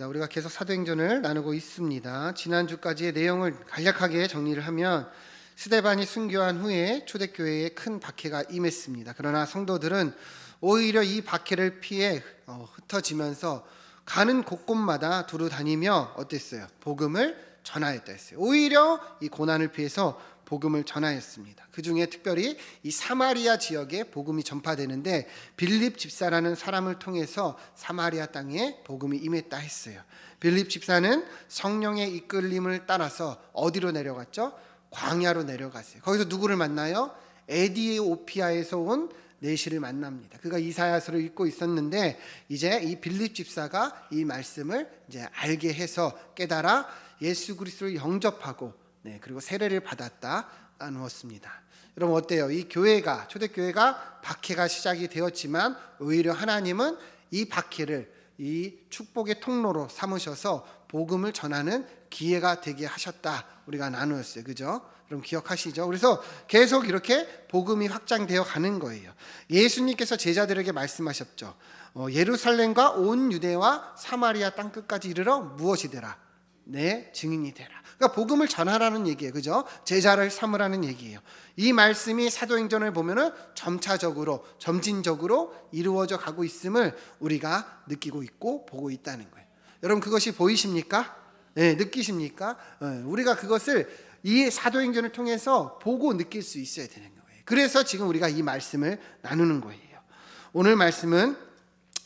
우리가 계속 사도행전을 나누고 있습니다. 지난주까지의 내용을 간략하게 정리를 하면 스데반이 순교한 후에 초대교회에 큰 박해가 임했습니다. 그러나 성도들은 오히려 이 박해를 피해 흩어지면서 가는 곳곳마다 두루 다니며 어땠어요? 복음을 전하였다 했어요. 오히려 이 고난을 피해서 복음을 전하였습니다. 그 중에 특별히 이 사마리아 지역에 복음이 전파되는데 빌립 집사라는 사람을 통해서 사마리아 땅에 복음이 임했다 했어요. 빌립 집사는 성령의 이끌림을 따라서 어디로 내려갔죠? 광야로 내려갔어요. 거기서 누구를 만나요? 에디오피아에서 온 내시를 만납니다. 그가 이사야서를 읽고 있었는데 이제 이 빌립 집사가 이 말씀을 이제 알게 해서 깨달아 예수 그리스도를 영접하고 그리고 세례를 받았다 나누었습니다. 여러분 어때요? 이 교회가 초대교회가 박해가 시작이 되었지만 오히려 하나님은 이 박해를 이 축복의 통로로 삼으셔서 복음을 전하는 기회가 되게 하셨다. 우리가 나누었어요. 그죠? 그럼 기억하시죠? 그래서 계속 이렇게 복음이 확장되어 가는 거예요. 예수님께서 제자들에게 말씀하셨죠. 예루살렘과 온 유대와 사마리아 땅 끝까지 이르러 무엇이 되라? 내 증인이 되라. 그러니까 복음을 전하라는 얘기예요. 그죠? 제자를 삼으라는 얘기예요. 이 말씀이 사도행전을 보면은 점차적으로 점진적으로 이루어져 가고 있음을 우리가 느끼고 있고 보고 있다는 거예요. 여러분 그것이 보이십니까? 네, 느끼십니까? 우리가 그것을 이 사도행전을 통해서 보고 느낄 수 있어야 되는 거예요. 그래서 지금 우리가 이 말씀을 나누는 거예요. 오늘 말씀은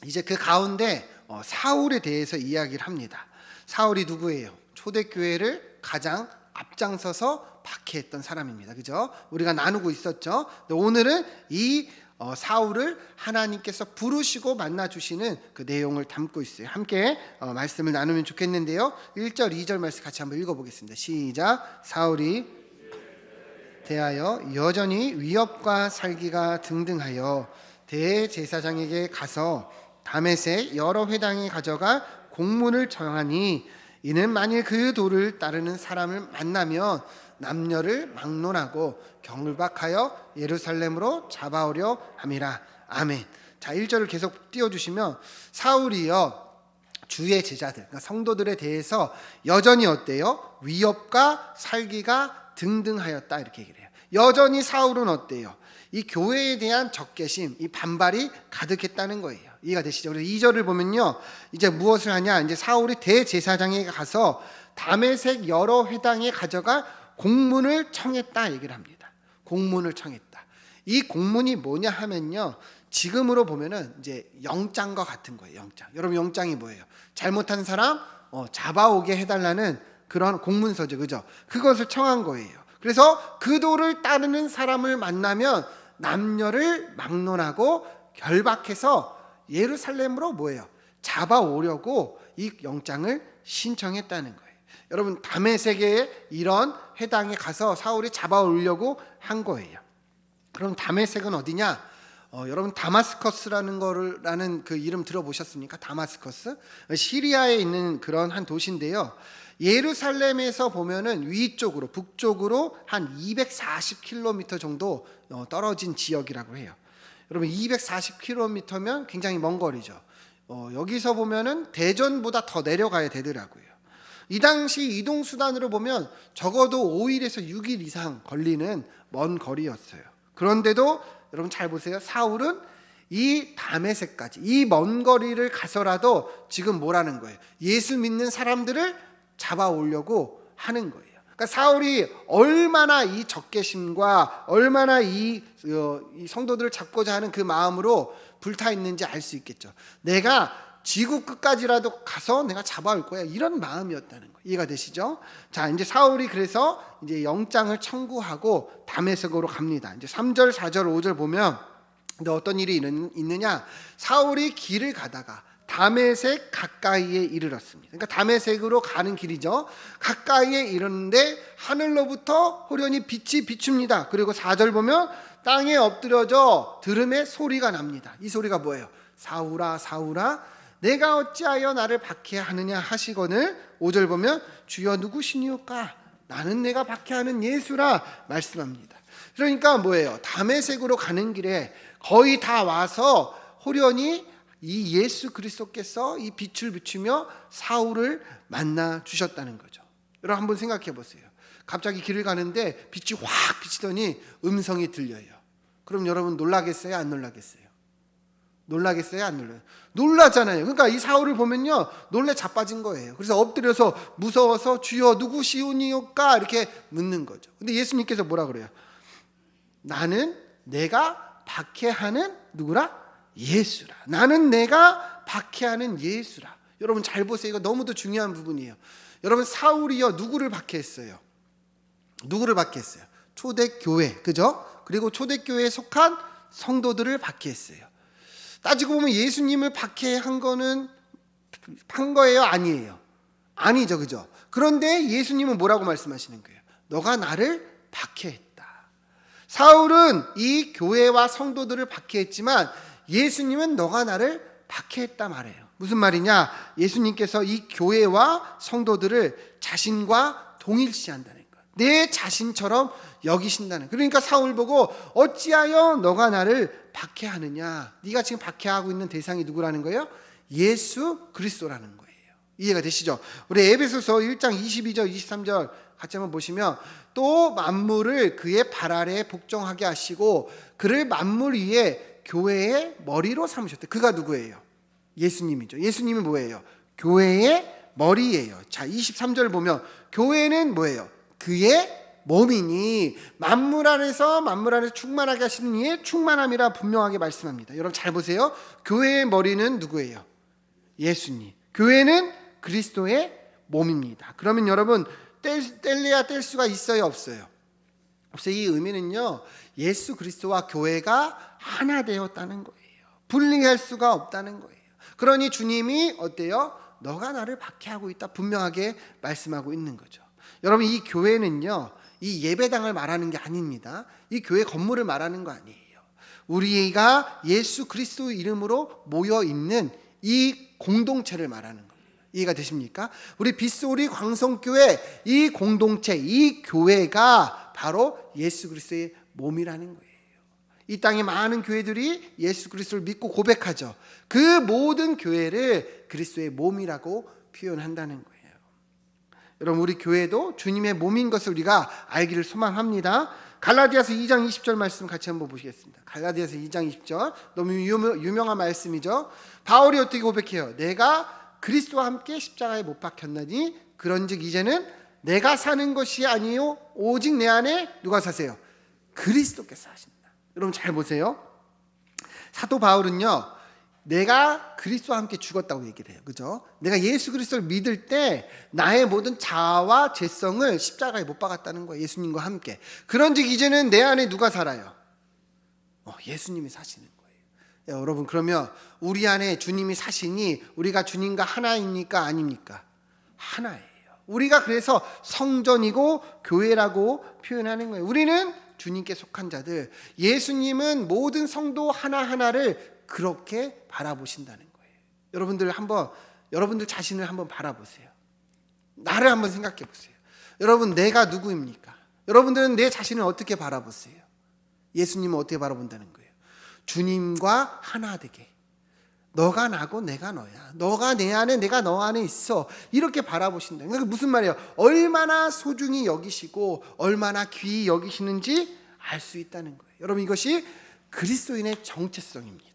이제 그 가운데 사울에 대해서 이야기를 합니다. 사울이 누구예요? 초대교회를 가장 앞장서서 박해했던 사람입니다. 그죠? 우리가 나누고 있었죠. 오늘은 이 사울을 하나님께서 부르시고 만나주시는 그 내용을 담고 있어요. 함께 말씀을 나누면 좋겠는데요. 1절 2절 말씀 같이 한번 읽어보겠습니다. 시작. 사울이 대하여 여전히 위협과 살기가 등등하여 대제사장에게 가서 다메섹 여러 회당에 가져가 공문을 정하니 이는 만일 그 도를 따르는 사람을 만나면 남녀를 막론하고 경박하여 예루살렘으로 잡아오려 함이라. 아멘. 자, 1절을 계속 띄워주시면 사울이요 주의 제자들 그러니까 성도들에 대해서 여전히 어때요? 위협과 살기가 등등하였다 이렇게 얘기를 해요. 여전히 사울은 어때요? 이 교회에 대한 적개심, 이 반발이 가득했다는 거예요. 이해가 되시죠? 그래서 2절을 보면요, 이제 무엇을 하냐? 이제 사울이 대제사장에 가서 다메섹 여러 회당에 가져가 공문을 청했다 얘기를 합니다. 공문을 청했다. 이 공문이 뭐냐 하면요, 지금으로 보면은 이제 영장과 같은 거예요. 영장. 여러분 영장이 뭐예요? 잘못한 사람 잡아오게 해달라는 그런 공문서죠, 그죠? 그것을 청한 거예요. 그래서 그 도를 따르는 사람을 만나면 남녀를 막론하고 결박해서 예루살렘으로 뭐예요? 잡아오려고 이 영장을 신청했다는 거예요. 여러분 다메섹에 이런 회당에 가서 사울이 잡아오려고 한 거예요. 그럼 다메섹은 어디냐? 여러분 다마스커스라는 그 이름 들어보셨습니까? 다마스커스? 시리아에 있는 그런 한 도시인데요. 예루살렘에서 보면은 위쪽으로 북쪽으로 한 240km 정도 떨어진 지역이라고 해요. 여러분 240km면 굉장히 먼 거리죠. 여기서 보면은 대전보다 더 내려가야 되더라고요. 이 당시 이동 수단으로 보면 적어도 5일에서 6일 이상 걸리는 먼 거리였어요. 그런데도 여러분 잘 보세요. 사울은 이 다메섹까지 이 먼 거리를 가서라도 지금 뭐라는 거예요? 예수 믿는 사람들을 잡아오려고 하는 거예요. 그러니까 사울이 얼마나 이 적개심과 얼마나 이 성도들을 잡고자 하는 그 마음으로 불타 있는지 알 수 있겠죠. 내가 지구 끝까지라도 가서 내가 잡아올 거야 이런 마음이었다는 거 이해가 되시죠? 자, 이제 사울이 그래서 이제 영장을 청구하고 다메섹으로 갑니다. 이제 3절, 4절, 5절 보면 근데 어떤 일이 있느냐? 사울이 길을 가다가 다메섹 가까이에 이르렀습니다. 그러니까 다메섹으로 가는 길이죠. 가까이에 이르는데 하늘로부터 호련히 빛이 비춥니다. 그리고 4절 보면 땅에 엎드려져 들음에 소리가 납니다. 이 소리가 뭐예요? 사울아 사울아 내가 어찌하여 나를 박해하느냐 하시거늘 5절 보면 주여 누구시니까 나는 내가 박해하는 예수라 말씀합니다. 그러니까 뭐예요? 다메섹으로 가는 길에 거의 다 와서 호련히 이 예수 그리스도께서 이 빛을 비추며 사울을 만나 주셨다는 거죠. 여러분 한번 생각해 보세요. 갑자기 길을 가는데 빛이 확 비치더니 음성이 들려요. 그럼 여러분 놀라겠어요? 안 놀라겠어요? 놀라겠어요? 안 놀라요? 놀라잖아요. 그러니까 이 사울을 보면요, 놀래 자빠진 거예요. 그래서 엎드려서 무서워서 주여 누구시오니까 이렇게 묻는 거죠. 근데 예수님께서 뭐라 그래요? 나는 내가 박해하는 누구라? 예수라. 나는 내가 박해하는 예수라. 여러분 잘 보세요. 이거 너무도 중요한 부분이에요. 여러분 사울이요 누구를 박해했어요? 누구를 박해했어요? 초대교회, 그죠? 그리고 초대교회에 속한 성도들을 박해했어요. 따지고 보면 예수님을 박해한 거는 한 거예요? 아니에요? 아니죠, 그죠? 그런데 예수님은 뭐라고 말씀하시는 거예요? 너가 나를 박해했다. 사울은 이 교회와 성도들을 박해했지만 예수님은 너가 나를 박해했다 말해요. 무슨 말이냐? 예수님께서 이 교회와 성도들을 자신과 동일시한다는 거예요. 내 자신처럼 여기신다는. 그러니까 사울 보고 어찌하여 너가 나를 박해하느냐? 네가 지금 박해하고 있는 대상이 누구라는 거예요? 예수 그리스도라는 거예요. 이해가 되시죠? 우리 에베소서 1장 22절 23절 같이 한번 보시면 또 만물을 그의 발 아래에 복종하게 하시고 그를 만물 위에 교회의 머리로 삼으셨대. 그가 누구예요? 예수님이죠. 예수님이 뭐예요? 교회의 머리예요. 자, 23절 보면 교회는 뭐예요? 그의 몸이니 만물 안에서 충만하게 하시는 이의 충만함이라 분명하게 말씀합니다. 여러분 잘 보세요. 교회의 머리는 누구예요? 예수님. 교회는 그리스도의 몸입니다. 그러면 여러분 뗄래야 뗄 수가 있어요, 없어요? 없어요. 이 의미는요, 예수 그리스도와 교회가 하나 되었다는 거예요. 분리할 수가 없다는 거예요. 그러니 주님이 어때요? 너가 나를 박해하고 있다 분명하게 말씀하고 있는 거죠. 여러분 이 교회는요, 이 예배당을 말하는 게 아닙니다. 이 교회 건물을 말하는 거 아니에요. 우리가 예수 그리스도 이름으로 모여 있는 이 공동체를 말하는 겁니다. 이해가 되십니까? 우리 빗소리 광성교회 이 공동체, 이 교회가 바로 예수 그리스도의 몸이라는 거예요. 이 땅에 많은 교회들이 예수 그리스도를 믿고 고백하죠. 그 모든 교회를 그리스도의 몸이라고 표현한다는 거예요. 여러분 우리 교회도 주님의 몸인 것을 우리가 알기를 소망합니다. 갈라디아서 2장 20절 말씀 같이 한번 보시겠습니다. 갈라디아서 2장 20절 너무 유명한 말씀이죠. 바울이 어떻게 고백해요? 내가 그리스도와 함께 십자가에 못 박혔나니 그런즉 이제는 내가 사는 것이 아니요 오직 내 안에 누가 사세요? 그리스도께서 사신다. 여러분 잘 보세요. 사도 바울은요, 내가 그리스도와 함께 죽었다고 얘기를 해요. 그죠? 내가 예수 그리스도를 믿을 때 나의 모든 자아와 죄성을 십자가에 못 박았다는 거예요. 예수님과 함께. 그런즉 이제는 내 안에 누가 살아요? 예수님이 사시는 거예요. 여러분 그러면 우리 안에 주님이 사시니 우리가 주님과 하나입니까? 아닙니까? 하나예요. 우리가 그래서 성전이고 교회라고 표현하는 거예요. 우리는 주님께 속한 자들, 예수님은 모든 성도 하나하나를 그렇게 바라보신다는 거예요. 여러분들 자신을 한번 바라보세요. 나를 한번 생각해 보세요. 여러분 내가 누구입니까? 여러분들은 내 자신을 어떻게 바라보세요? 예수님은 어떻게 바라본다는 거예요? 주님과 하나 되게. 너가 나고 내가 너야. 너가 내 안에 내가 너 안에 있어. 이렇게 바라보신다. 그러니까 무슨 말이에요? 얼마나 소중히 여기시고 얼마나 귀히 여기시는지 알 수 있다는 거예요. 여러분 이것이 그리스도인의 정체성입니다.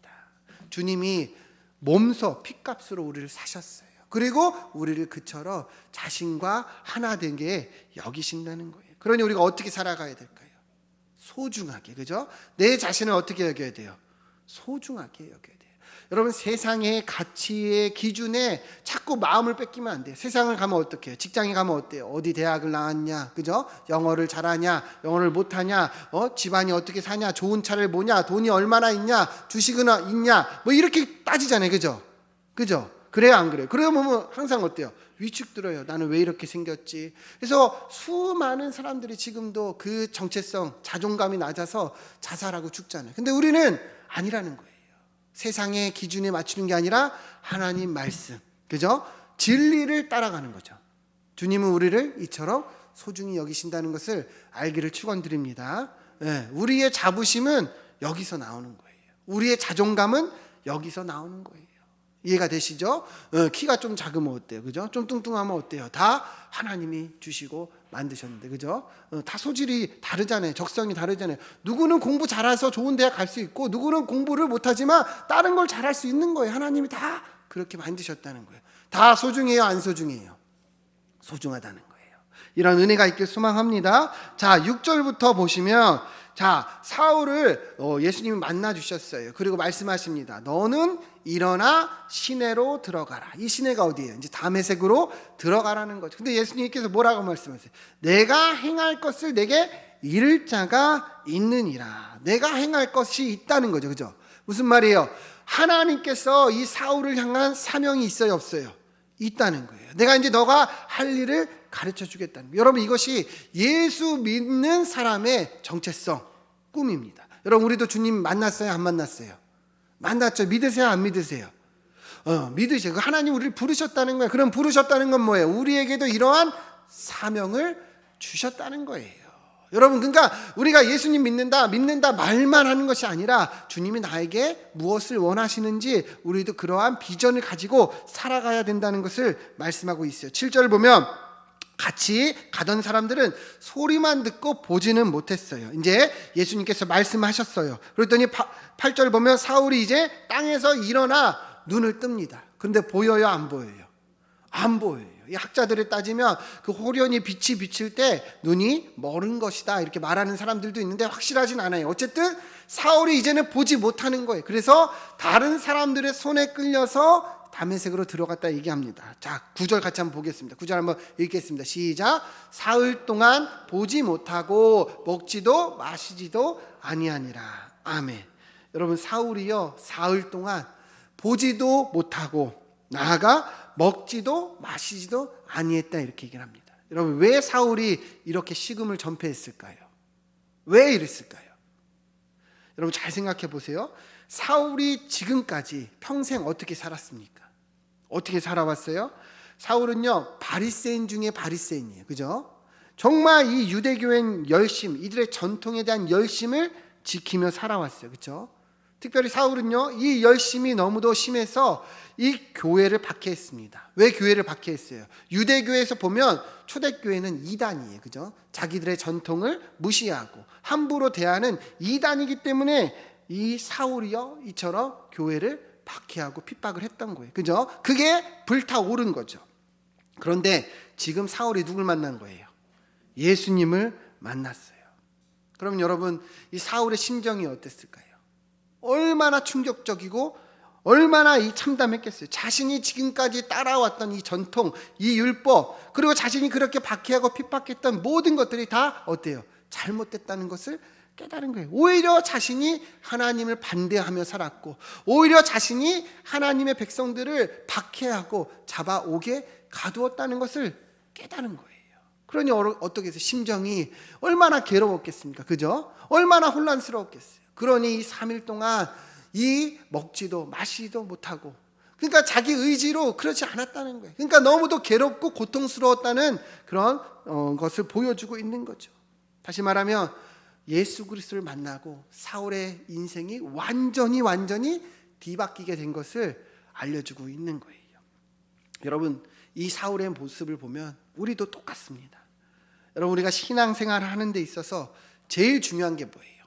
주님이 몸소 피값으로 우리를 사셨어요. 그리고 우리를 그처럼 자신과 하나 되게 여기신다는 거예요. 그러니 우리가 어떻게 살아가야 될까요? 소중하게, 그죠? 내 자신을 어떻게 여겨야 돼요? 소중하게 여겨야 돼요. 여러분 세상의 가치의 기준에 자꾸 마음을 뺏기면 안 돼요. 세상을 가면 어떻게 해요? 직장에 가면 어때요? 어디 대학을 나왔냐, 그죠? 영어를 잘하냐, 영어를 못하냐, 집안이 어떻게 사냐, 좋은 차를 뭐냐, 돈이 얼마나 있냐, 주식은 있냐, 뭐 이렇게 따지잖아요, 그죠? 그죠? 그래요, 안 그래요? 그래요, 보면 항상 어때요? 위축 들어요. 나는 왜 이렇게 생겼지? 그래서 수많은 사람들이 지금도 그 정체성, 자존감이 낮아서 자살하고 죽잖아요. 근데 우리는 아니라는 거예요. 세상의 기준에 맞추는 게 아니라 하나님 말씀, 그죠? 진리를 따라가는 거죠. 주님은 우리를 이처럼 소중히 여기신다는 것을 알기를 축원드립니다. 우리의 자부심은 여기서 나오는 거예요. 우리의 자존감은 여기서 나오는 거예요. 이해가 되시죠? 키가 좀 작으면 어때요? 그죠? 좀 뚱뚱하면 어때요? 다 하나님이 주시고 만드셨는데, 그죠? 다 소질이 다르잖아요. 적성이 다르잖아요. 누구는 공부 잘해서 좋은 대학 갈 수 있고, 누구는 공부를 못하지만 다른 걸 잘할 수 있는 거예요. 하나님이 다 그렇게 만드셨다는 거예요. 다 소중해요, 안 소중해요? 소중하다는 거예요. 이런 은혜가 있길 소망합니다. 자, 6절부터 보시면, 자, 사울을 예수님이 만나 주셨어요. 그리고 말씀하십니다. 너는 일어나 시내로 들어가라. 이 시내가 어디예요? 이제 다메섹으로 들어가라는 거죠. 근데 예수님께서 뭐라고 말씀하세요? 내가 행할 것을 내게 이를 자가 있느니라. 내가 행할 것이 있다는 거죠. 그죠? 무슨 말이에요? 하나님께서 이 사울을 향한 사명이 있어요, 없어요? 있다는 거예요. 내가 이제 너가 할 일을 가르쳐 주겠다는 거예요. 여러분, 이것이 예수 믿는 사람의 정체성, 꿈입니다. 여러분, 우리도 주님 만났어요, 안 만났어요? 만났죠. 믿으세요, 안 믿으세요? 믿으세요. 하나님 우리를 부르셨다는 거예요. 그럼 부르셨다는 건 뭐예요? 우리에게도 이러한 사명을 주셨다는 거예요. 여러분, 그러니까 우리가 예수님 믿는다 말만 하는 것이 아니라 주님이 나에게 무엇을 원하시는지 우리도 그러한 비전을 가지고 살아가야 된다는 것을 말씀하고 있어요. 7절 보면 같이 가던 사람들은 소리만 듣고 보지는 못했어요. 이제 예수님께서 말씀하셨어요. 그랬더니 8절 보면 사울이 이제 땅에서 일어나 눈을 뜹니다. 그런데 보여요, 안 보여요? 안 보여요. 이 학자들에 따지면 그 호련히 빛이 비칠 때 눈이 멀은 것이다 이렇게 말하는 사람들도 있는데 확실하진 않아요. 어쨌든 사울이 이제는 보지 못하는 거예요. 그래서 다른 사람들의 손에 끌려서 다메섹으로 들어갔다 얘기합니다. 자, 9절 같이 한번 보겠습니다. 9절 한번 읽겠습니다. 시작. 사흘 동안 보지 못하고 먹지도 마시지도 아니하니라. 아멘. 여러분, 사울이요 사흘 동안 보지도 못하고 나아가 먹지도 마시지도 아니했다 이렇게 얘기를 합니다. 여러분, 왜 사울이 이렇게 식음을 전폐했을까요? 왜 이랬을까요? 여러분, 잘 생각해 보세요. 사울이 지금까지 평생 어떻게 살았습니까? 어떻게 살아왔어요? 사울은요 바리새인 중에 바리새인이에요. 그죠? 정말 이 유대교의 열심, 이들의 전통에 대한 열심을 지키며 살아왔어요. 그죠? 특별히 사울은요 이 열심이 너무도 심해서 이 교회를 박해했습니다. 왜 교회를 박해했어요? 유대교에서 보면 초대교회는 이단이에요. 그죠? 자기들의 전통을 무시하고 함부로 대하는 이단이기 때문에 이 사울이요 이처럼 교회를 박해하고 핍박을 했던 거예요. 그죠? 그게 불타오른 거죠. 그런데 지금 사울이 누굴 만난 거예요? 예수님을 만났어요. 그럼 여러분, 이 사울의 심정이 어땠을까요? 얼마나 충격적이고 얼마나 이 참담했겠어요. 자신이 지금까지 따라왔던 이 전통, 이 율법, 그리고 자신이 그렇게 박해하고 핍박했던 모든 것들이 다 어때요? 잘못됐다는 것을 깨달은 거예요. 오히려 자신이 하나님을 반대하며 살았고, 오히려 자신이 하나님의 백성들을 박해하고 잡아오게 가두었다는 것을 깨달은 거예요. 그러니 어떻게 해서 심정이 얼마나 괴로웠겠습니까? 그죠? 얼마나 혼란스러웠겠어요. 그러니 이 3일 동안 이 먹지도 마시지도 못하고, 그러니까 자기 의지로 그렇지 않았다는 거예요. 그러니까 너무도 괴롭고 고통스러웠다는 그런 것을 보여주고 있는 거죠. 다시 말하면 예수 그리스도를 만나고 사울의 인생이 완전히 뒤바뀌게 된 것을 알려주고 있는 거예요. 여러분, 이 사울의 모습을 보면 우리도 똑같습니다. 여러분, 우리가 신앙생활을 하는 데 있어서 제일 중요한 게 뭐예요?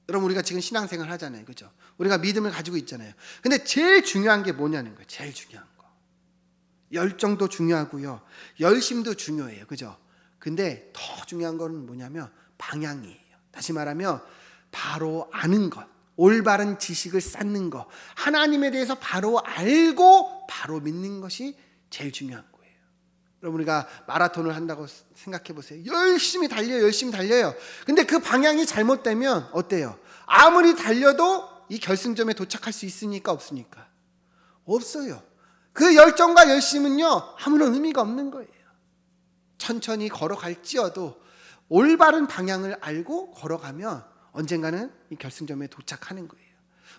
여러분, 우리가 지금 신앙생활 하잖아요. 그죠? 우리가 믿음을 가지고 있잖아요. 근데 제일 중요한 게 뭐냐는 거예요. 제일 중요한 거. 열정도 중요하고요. 열심도 중요해요. 그죠? 근데 더 중요한 거는 뭐냐면 방향이에요. 다시 말하면 바로 아는 것, 올바른 지식을 쌓는 것, 하나님에 대해서 바로 알고 바로 믿는 것이 제일 중요한 거예요. 여러분, 우리가 마라톤을 한다고 생각해 보세요. 열심히 달려요. 근데 그 방향이 잘못되면 어때요? 아무리 달려도 이 결승점에 도착할 수 있습니까? 없습니까? 없어요. 그 열정과 열심은요 아무런 의미가 없는 거예요. 천천히 걸어갈지어도 올바른 방향을 알고 걸어가면 언젠가는 이 결승점에 도착하는 거예요.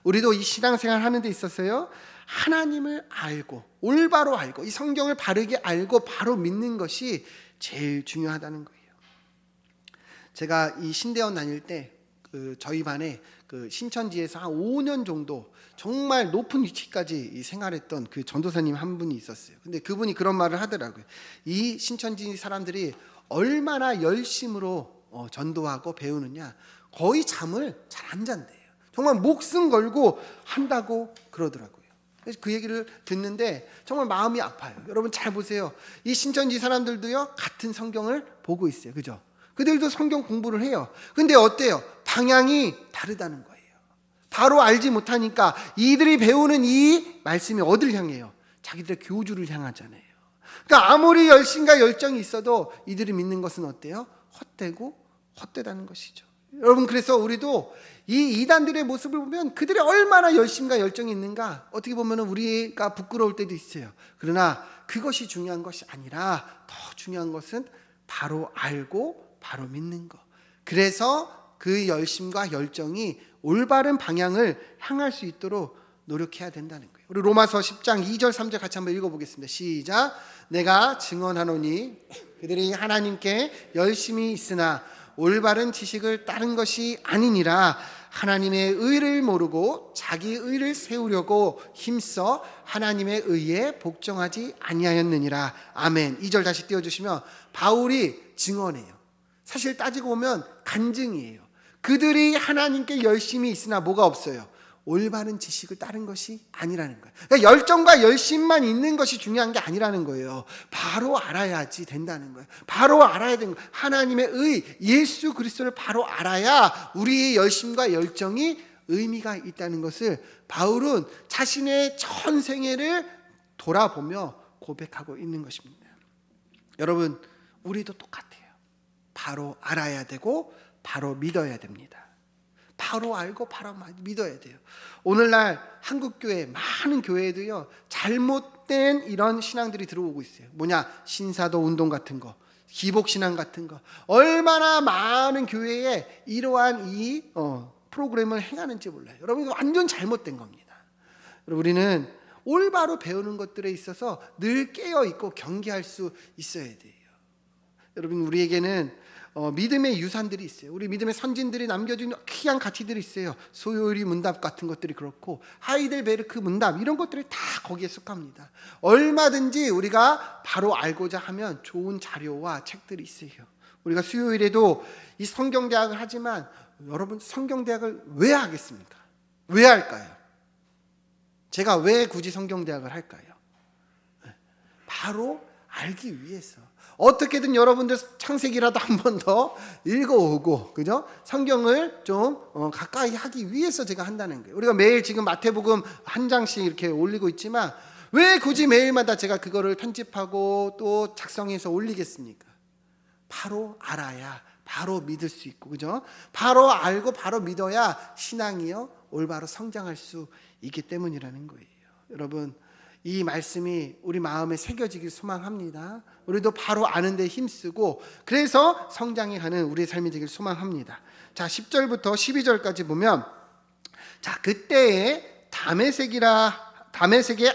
우리도 이 신앙생활 하는 데 있어서요 하나님을 알고 올바로 알고 이 성경을 바르게 알고 바로 믿는 것이 제일 중요하다는 거예요. 제가 이 신대원 다닐 때 저희 반에 그 신천지에서 한 5년 정도 정말 높은 위치까지 생활했던 그 전도사님 한 분이 있었어요. 근데 그분이 그런 말을 하더라고요. 이 신천지 사람들이 얼마나 열심으로 전도하고 배우느냐, 거의 잠을 잘 안 잔대요. 정말 목숨 걸고 한다고 그러더라고요. 그래서 그 얘기를 듣는데 정말 마음이 아파요. 여러분 잘 보세요. 이 신천지 사람들도요, 같은 성경을 보고 있어요. 그죠? 그들도 성경 공부를 해요. 근데 어때요? 방향이 다르다는 거예요. 바로 알지 못하니까 이들이 배우는 이 말씀이 어디를 향해요? 자기들의 교주를 향하잖아요. 그러니까 아무리 열심과 열정이 있어도 이들이 믿는 것은 어때요? 헛되고 헛되다는 것이죠. 여러분, 그래서 우리도 이 이단들의 모습을 보면 그들이 얼마나 열심과 열정이 있는가, 어떻게 보면 우리가 부끄러울 때도 있어요. 그러나 그것이 중요한 것이 아니라 더 중요한 것은 바로 알고 바로 믿는 것. 그래서 그 열심과 열정이 올바른 방향을 향할 수 있도록 노력해야 된다는 거예요. 우리 로마서 10장 2절 3절 같이 한번 읽어보겠습니다. 시작. 내가 증언하노니 그들이 하나님께 열심히 있으나 올바른 지식을 따른 것이 아니니라. 하나님의 의를 모르고 자기 의를 세우려고 힘써 하나님의 의에 복종하지 아니하였느니라. 아멘. 2절 다시 띄워주시면 바울이 증언해요. 사실 따지고 보면 간증이에요. 그들이 하나님께 열심히 있으나 뭐가 없어요? 올바른 지식을 따른 것이 아니라는 거예요. 그러니까 열정과 열심만 있는 것이 중요한 게 아니라는 거예요. 바로 알아야지 된다는 거예요. 바로 알아야 되는 거예요. 하나님의 의, 예수 그리스도를 바로 알아야 우리의 열심과 열정이 의미가 있다는 것을 바울은 자신의 전생애를 돌아보며 고백하고 있는 것입니다. 여러분, 우리도 똑같아요. 바로 알아야 되고 바로 믿어야 됩니다. 바로 알고 바로 믿어야 돼요. 오늘날 한국교회, 많은 교회에도요, 잘못된 이런 신앙들이 들어오고 있어요. 뭐냐? 신사도 운동 같은 거, 기복신앙 같은 거. 얼마나 많은 교회에 이러한 이 프로그램을 행하는지 몰라요. 여러분, 이거 완전 잘못된 겁니다. 우리는 올바로 배우는 것들에 있어서 늘 깨어있고 경계할 수 있어야 돼요. 여러분, 우리에게는 믿음의 유산들이 있어요. 우리 믿음의 선진들이 남겨준 귀한 가치들이 있어요. 소요리 문답 같은 것들이 그렇고, 하이델베르크 문답, 이런 것들이 다 거기에 속합니다. 얼마든지 우리가 바로 알고자 하면 좋은 자료와 책들이 있어요. 우리가 수요일에도 이 성경대학을 하지만, 여러분, 성경대학을 왜 하겠습니까? 왜 할까요? 제가 왜 굳이 성경대학을 할까요? 바로 알기 위해서. 어떻게든 여러분들 창세기라도 한 번 더 읽어오고, 그죠? 성경을 좀 가까이 하기 위해서 제가 한다는 거예요. 우리가 매일 지금 마태복음 한 장씩 이렇게 올리고 있지만, 왜 굳이 매일마다 제가 그거를 편집하고 또 작성해서 올리겠습니까? 바로 알아야 바로 믿을 수 있고, 그죠? 바로 알고 바로 믿어야 신앙이요 올바로 성장할 수 있기 때문이라는 거예요. 여러분, 이 말씀이 우리 마음에 새겨지길 소망합니다. 우리도 바로 아는 데 힘쓰고, 그래서 성장해 가는 우리의 삶이 되길 소망합니다. 자, 10절부터 12절까지 보면, 자, 그때에 다메섹에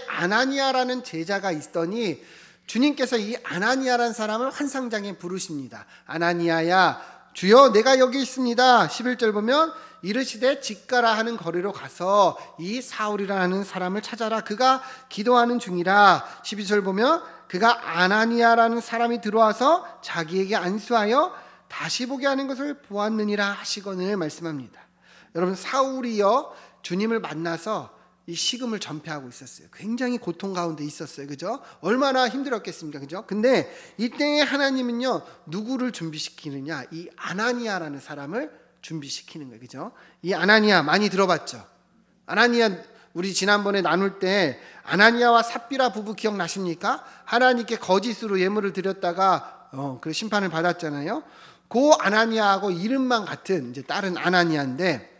아나니아라는 제자가 있더니 주님께서 이 아나니아라는 사람을 환상장에 부르십니다. 아나니아야, 주여 내가 여기 있습니다. 11절 보면 이르시되 직가라 하는 거리로 가서 이 사울이라는 사람을 찾아라. 그가 기도하는 중이라. 12절 보면 그가 아나니아라는 사람이 들어와서 자기에게 안수하여 다시 보게 하는 것을 보았느니라 하시거늘 말씀합니다. 여러분, 사울이요 주님을 만나서 이 식음을 전폐하고 있었어요. 굉장히 고통 가운데 있었어요. 그죠? 얼마나 힘들었겠습니까? 그죠? 근데 이때 하나님은요, 누구를 준비시키느냐? 이 아나니아라는 사람을 준비시키는 거예요. 그죠? 이 아나니아 많이 들어봤죠? 아나니아, 우리 지난번에 나눌 때 아나니아와 삽비라 부부 기억나십니까? 하나님께 거짓으로 예물을 드렸다가 그 심판을 받았잖아요. 그 아나니아하고 이름만 같은 이제 다른 아나니아인데,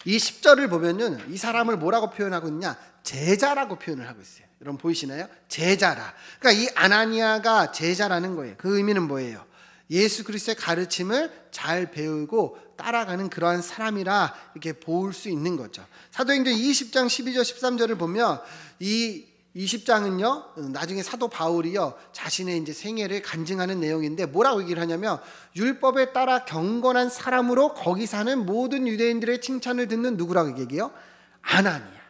이 10절을 보면은 이 사람을 뭐라고 표현하고 있냐? 제자라고 표현을 하고 있어요. 여러분 보이시나요? 제자라. 그러니까 이 아나니아가 제자라는 거예요. 그 의미는 뭐예요? 예수 그리스도의 가르침을 잘 배우고 따라가는 그러한 사람이라 이렇게 볼 수 있는 거죠. 사도행전 20장 12절 13절을 보면 이 20장은요, 나중에 사도 바울이요, 자신의 이제 생애를 간증하는 내용인데 뭐라고 얘기를 하냐면, 율법에 따라 경건한 사람으로 거기 사는 모든 유대인들의 칭찬을 듣는 누구라고 얘기해요? 아나니아.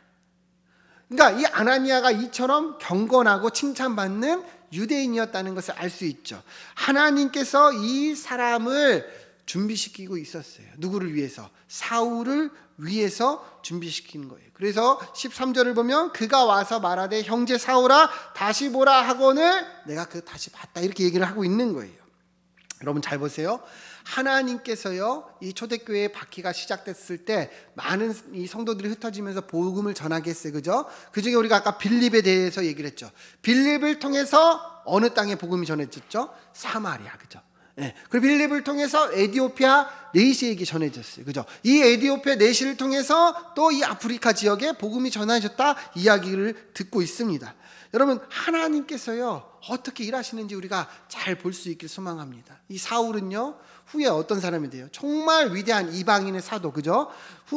그러니까 이 아나니아가 이처럼 경건하고 칭찬받는 유대인이었다는 것을 알 수 있죠. 하나님께서 이 사람을 준비시키고 있었어요. 누구를 위해서? 사울을 위해서 준비시킨 거예요. 그래서 13절을 보면 그가 와서 말하되 형제 사울아 다시 보라 하거늘 내가 그 다시 봤다 이렇게 얘기를 하고 있는 거예요. 여러분 잘 보세요. 하나님께서요, 이 초대교회의 박해가 시작됐을 때 많은 이 성도들이 흩어지면서 복음을 전하게 했어요. 그죠? 그 중에 우리가 아까 빌립에 대해서 얘기를 했죠. 빌립을 통해서 어느 땅에 복음이 전해졌죠? 사마리아. 그죠? 예. 그리고 빌립을 통해서 에디오피아 네시에게 전해졌어요. 그죠? 이 에디오피아 네시를 통해서 또 이 아프리카 지역에 복음이 전해졌다 이야기를 듣고 있습니다. 여러분 하나님께서요 어떻게 일하시는지 우리가 잘 볼 수 있길 소망합니다. 이 사울은요 후에 어떤 사람이 돼요? 정말 위대한 이방인의 사도, 그죠?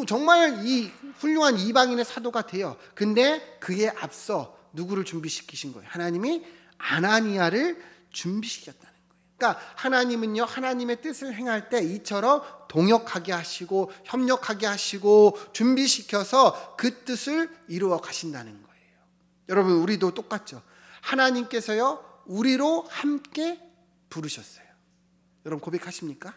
정말 이 훌륭한 이방인의 사도가 돼요. 근데 그에 앞서 누구를 준비시키신 거예요? 하나님이 아나니아를 준비시켰다는 거예요. 그러니까 하나님은요 하나님의 뜻을 행할 때 이처럼 동역하게 하시고 협력하게 하시고 준비시켜서 그 뜻을 이루어 가신다는 거예요. 여러분 우리도 똑같죠. 하나님께서요 우리로 함께 부르셨어요. 여러분 고백하십니까?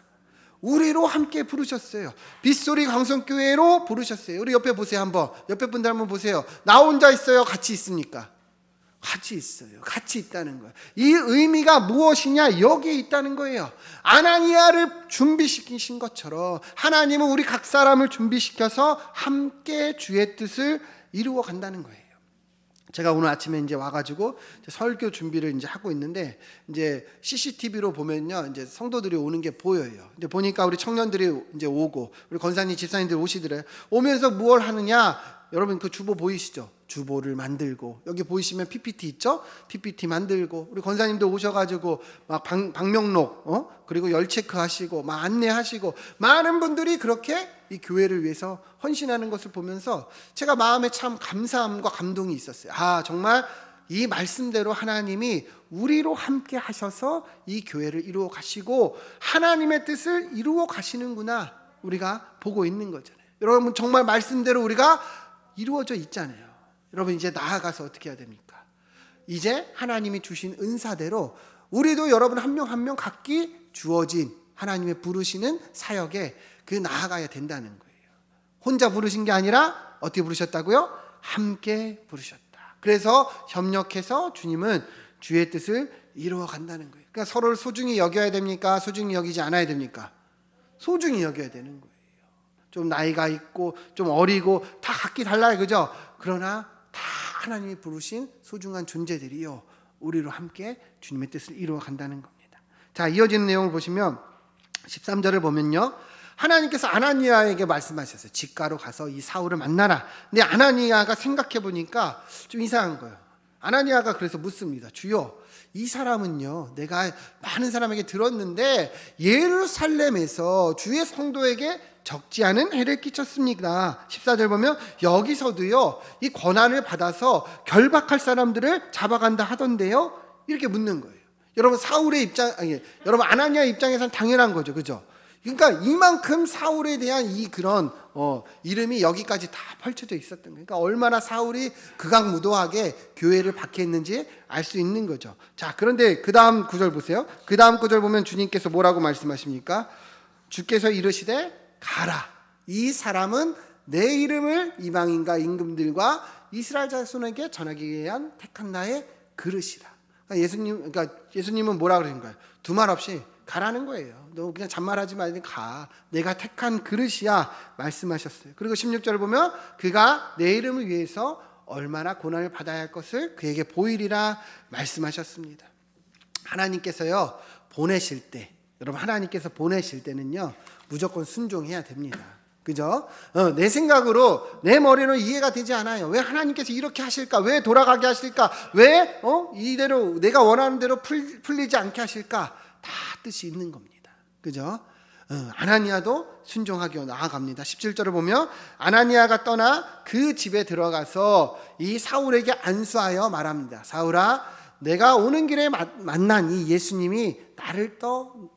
우리로 함께 부르셨어요. 빗소리 강성교회로 부르셨어요. 우리 옆에 보세요. 한번 옆에 분들 한번 보세요. 나 혼자 있어요? 같이 있습니까? 같이 있어요. 같이 있다는 거예요. 이 의미가 무엇이냐? 여기에 있다는 거예요. 아나니아를 준비시키신 것처럼 하나님은 우리 각 사람을 준비시켜서 함께 주의 뜻을 이루어 간다는 거예요. 제가 오늘 아침에 이제 와가지고 설교 준비를 이제 하고 있는데 이제 CCTV로 보면요 이제 성도들이 오는 게 보여요. 이제 보니까 우리 청년들이 이제 오고 우리 권사님 집사님들 오시더래요. 오면서 무엇 하느냐? 여러분 그 주보 보이시죠? 주보를 만들고 여기 보이시면 PPT 있죠? PPT 만들고 우리 권사님도 오셔가지고 막 방명록 그리고 열 체크하시고 막 안내하시고 많은 분들이 그렇게 이 교회를 위해서 헌신하는 것을 보면서 제가 마음에 참 감사함과 감동이 있었어요. 아 정말 이 말씀대로 하나님이 우리로 함께 하셔서 이 교회를 이루어 가시고 하나님의 뜻을 이루어 가시는구나 우리가 보고 있는 거잖아요. 여러분 정말 말씀대로 우리가 이루어져 있잖아요. 여러분 이제 나아가서 어떻게 해야 됩니까? 이제 하나님이 주신 은사대로 우리도 여러분 한 명 한 명 각기 주어진 하나님의 부르시는 사역에 그 나아가야 된다는 거예요. 혼자 부르신 게 아니라 어떻게 부르셨다고요? 함께 부르셨다. 그래서 협력해서 주님은 주의 뜻을 이루어 간다는 거예요. 그러니까 서로를 소중히 여겨야 됩니까? 소중히 여기지 않아야 됩니까? 소중히 여겨야 되는 거예요. 좀 나이가 있고 좀 어리고 다 각기 달라요. 그죠? 그러나 다 하나님이 부르신 소중한 존재들이요 우리로 함께 주님의 뜻을 이루어 간다는 겁니다. 자 이어지는 내용을 보시면 13절을 보면요 하나님께서 아나니아에게 말씀하셨어요. 직가로 가서 이 사울을 만나라. 근데 아나니아가 생각해 보니까 좀 이상한 거예요. 아나니아가 그래서 묻습니다. 주여 이 사람은요 내가 많은 사람에게 들었는데 예루살렘에서 주의 성도에게 적지 않은 해를 끼쳤습니다. 14절 보면 여기서도요 이 권한을 받아서 결박할 사람들을 잡아간다 하던데요 이렇게 묻는 거예요. 여러분 사울의 입장 여러분 아나니아 입장에서는 당연한 거죠. 그죠? 그러니까 이만큼 사울에 대한 이 그런 이름이 여기까지 다 펼쳐져 있었던 거예요. 그러니까 얼마나 사울이 극악무도하게 교회를 박해했는지 알 수 있는 거죠. 자 그런데 그 다음 구절 보세요. 그 다음 구절 보면 주님께서 뭐라고 말씀하십니까? 주께서 이르시되 가라. 이 사람은 내 이름을 이방인과 임금들과 이스라엘 자손에게 전하기 위한 택한 나의 그릇이라. 그러니까 예수님은 뭐라 그러신 거예요? 두말 없이 가라는 거예요. 너 그냥 잔말하지 말고 가. 내가 택한 그릇이야 말씀하셨어요. 그리고 16절을 보면 그가 내 이름을 위해서 얼마나 고난을 받아야 할 것을 그에게 보이리라 말씀하셨습니다. 하나님께서요 보내실 때 여러분 하나님께서 보내실 때는요 무조건 순종해야 됩니다. 그죠? 내 생각으로 내 머리로 이해가 되지 않아요. 왜 하나님께서 이렇게 하실까? 왜 돌아가게 하실까? 왜 이대로 내가 원하는 대로 풀리지 않게 하실까? 다 뜻이 있는 겁니다. 그죠? 아나니아도 순종하게 나아갑니다. 17절을 보면 아나니아가 떠나 그 집에 들어가서 이 사울에게 안수하여 말합니다. 사울아, 내가 오는 길에 만난 이 예수님이 나를 또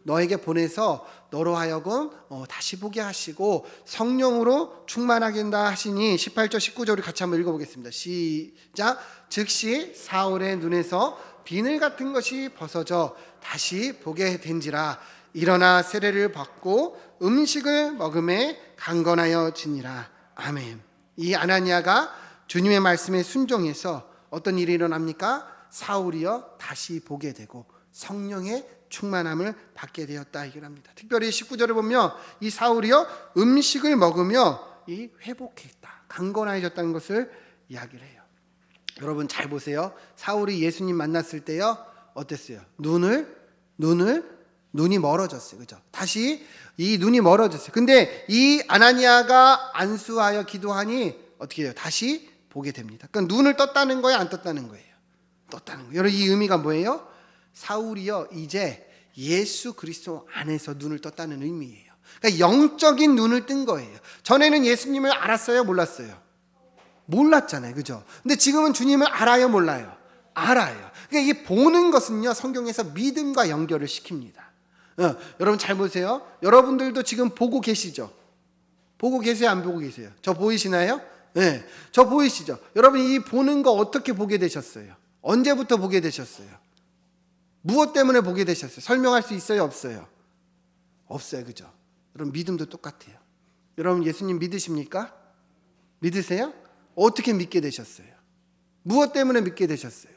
너에게 보내서 너로 하여금 다시 보게 하시고 성령으로 충만하게 한다 하시니 18절 19절을 같이 한번 읽어보겠습니다. 시작. 즉시 사울의 눈에서 비늘 같은 것이 벗어져 다시 보게 된지라. 일어나 세례를 받고 음식을 먹음에 강건하여 지니라. 아멘. 이 아나니아가 주님의 말씀에 순종해서 어떤 일이 일어납니까? 사울이여 다시 보게 되고 성령의 충만함을 받게 되었다 얘기합니다. 특별히 19절을 보면 이 사울이여 음식을 먹으며 이 회복했다, 강건해졌다는 것을 이야기를 해요. 여러분 잘 보세요. 사울이 예수님 만났을 때요 어땠어요? 눈이 멀어졌어요. 그죠? 다시 이 눈이 멀어졌어요. 근데 이 아나니아가 안수하여 기도하니 어떻게 해요? 다시 보게 됩니다. 그러니까 눈을 떴다는 거예요, 안 떴다는 거예요? 떴다는 거예요. 여러분 이 의미가 뭐예요? 사울이요 이제 예수 그리스도 안에서 눈을 떴다는 의미예요. 그러니까 영적인 눈을 뜬 거예요. 전에는 예수님을 알았어요, 몰랐어요? 몰랐잖아요, 그죠? 근데 지금은 주님을 알아요, 몰라요? 알아요. 그러니까 이게 보는 것은요 성경에서 믿음과 연결을 시킵니다. 여러분 잘 보세요. 여러분들도 지금 보고 계시죠? 보고 계세요, 안 보고 계세요? 저 보이시나요? 네, 저 보이시죠? 여러분 이 보는 거 어떻게 보게 되셨어요? 언제부터 보게 되셨어요? 무엇 때문에 보게 되셨어요? 설명할 수 있어요, 없어요? 없어요, 그죠? 여러분 믿음도 똑같아요. 여러분 예수님 믿으십니까? 믿으세요? 어떻게 믿게 되셨어요? 무엇 때문에 믿게 되셨어요?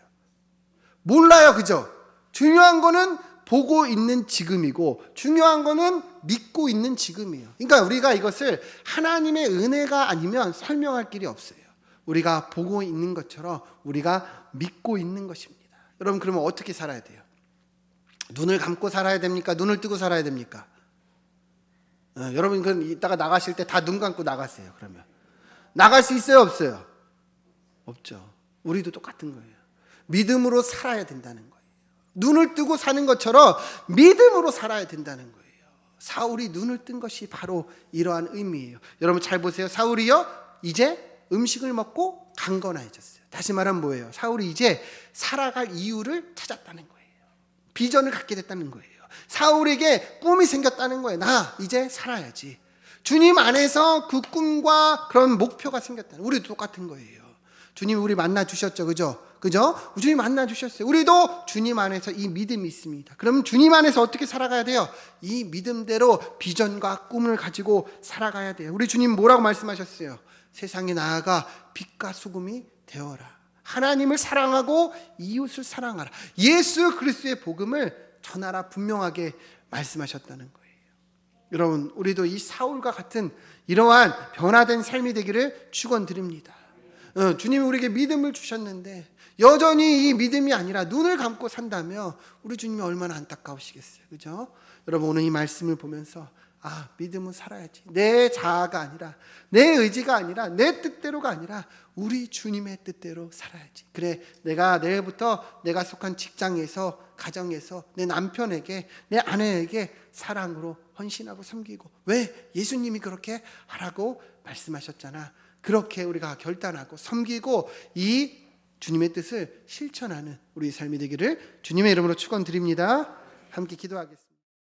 몰라요, 그죠? 중요한 거는 보고 있는 지금이고 중요한 거는 믿고 있는 지금이에요. 그러니까 우리가 이것을 하나님의 은혜가 아니면 설명할 길이 없어요. 우리가 보고 있는 것처럼 우리가 믿고 있는 것입니다. 여러분 그러면 어떻게 살아야 돼요? 눈을 감고 살아야 됩니까? 눈을 뜨고 살아야 됩니까? 여러분 그럼 이따가 나가실 때 다 눈 감고 나가세요. 그러면 나갈 수 있어요, 없어요? 없죠. 우리도 똑같은 거예요. 믿음으로 살아야 된다는 거예요. 눈을 뜨고 사는 것처럼 믿음으로 살아야 된다는 거예요. 사울이 눈을 뜬 것이 바로 이러한 의미예요. 여러분 잘 보세요. 사울이요 이제 음식을 먹고 강건해졌어요. 다시 말하면 뭐예요? 사울이 이제 살아갈 이유를 찾았다는 거예요. 비전을 갖게 됐다는 거예요. 사울에게 꿈이 생겼다는 거예요. 나 이제 살아야지. 주님 안에서 그 꿈과 그런 목표가 생겼다는, 우리도 똑같은 거예요. 주님이 우리 만나 주셨죠, 그죠? 주님 만나 주셨어요. 우리도 주님 안에서 이 믿음이 있습니다. 그럼 주님 안에서 어떻게 살아가야 돼요? 이 믿음대로 비전과 꿈을 가지고 살아가야 돼요. 우리 주님 뭐라고 말씀하셨어요? 세상에 나아가 빛과 소금이 되어라. 하나님을 사랑하고 이웃을 사랑하라. 예수 그리스도의 복음을 전하라 분명하게 말씀하셨다는 거예요. 여러분 우리도 이 사울과 같은 이러한 변화된 삶이 되기를 축원드립니다. 주님이 우리에게 믿음을 주셨는데 여전히 이 믿음이 아니라 눈을 감고 산다면 우리 주님이 얼마나 안타까우시겠어요, 그죠? 여러분 오늘 이 말씀을 보면서 믿음은 살아야지. 내 자아가 아니라, 내 의지가 아니라, 내 뜻대로가 아니라 우리 주님의 뜻대로 살아야지. 그래, 내가 내일부터 내가 속한 직장에서, 가정에서 내 남편에게, 내 아내에게 사랑으로 헌신하고 섬기고. 왜? 예수님이 그렇게 하라고 말씀하셨잖아. 그렇게 우리가 결단하고 섬기고 이 주님의 뜻을 실천하는 우리의 삶이 되기를 주님의 이름으로 축원드립니다. 함께 기도하겠습니다.